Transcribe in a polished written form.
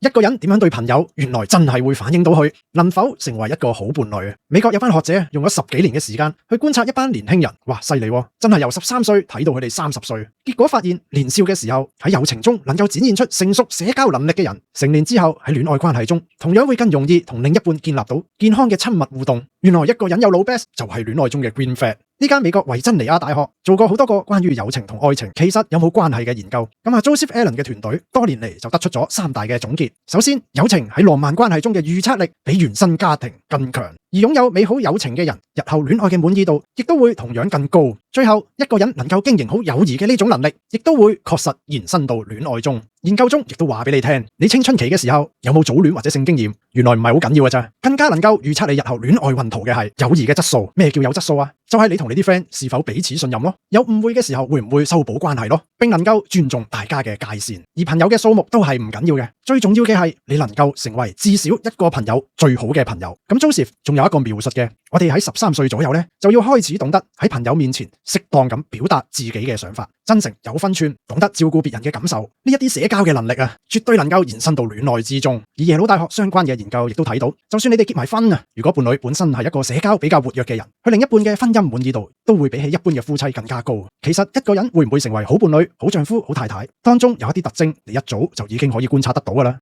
一個人點樣對朋友，原來真係會反映到佢能否成為一個好伴侶。美國有班學者用咗10幾年嘅時間去觀察一班年輕人，哇，犀利喎，真係由13歲睇到佢哋30歲。結果發現，年少嘅時候喺友情中能夠展現出成熟社交能力嘅人，成年之後喺戀愛關係中同樣會更容易同另一半建立到健康嘅親密互動。原來一個人有老 best 就係戀愛中嘅 green flag。呢間美國維珍尼亞大學做過好多個關於友情同愛情其實有冇關係嘅研究。Joseph Allen 嘅團隊多年嚟就得出咗3大嘅總結。首先，友情喺浪漫關係中嘅預測力比原生家庭更強，而擁有美好友情嘅人，日後戀愛嘅滿意度亦都會同樣更高。最後，一個人能夠經營好友誼嘅呢種能力，亦都會確實延伸到戀愛中。研究中亦都話俾你聽，你青春期嘅時候有冇早戀或者性經驗，原來唔係好緊要嘅咋，更加能夠預測你日後戀愛運途嘅係友誼嘅質素。咩叫有質素啊？就係你同你啲 friend 是否彼此信任咯，有誤會嘅時候會唔會修補關係咯，並能夠尊重大家嘅界線。而朋友嘅數目都係唔緊要嘅，最重要嘅係你能夠成為至少一個朋友最好嘅朋友。咁 Joseph 仲有一個描述嘅，我哋喺13歲左右呢，就要開始懂得喺朋友面前適當咁表達自己嘅想法，真誠有分寸，懂得照顧別人嘅感受。呢一啲社交嘅能力啊，絕對能夠延伸到戀愛之中。而耶魯大學相關嘅研究亦都睇到，就算你哋結埋婚啊，如果伴侶本身係一個社交比較活躍嘅人，佢另一半嘅婚姻滿意度都會比起一般嘅夫妻更加高。其實一個人會唔會成為好伴侶、好丈夫、好太太，當中有一啲特徵，你一早就已經可以觀察得到㗎啦。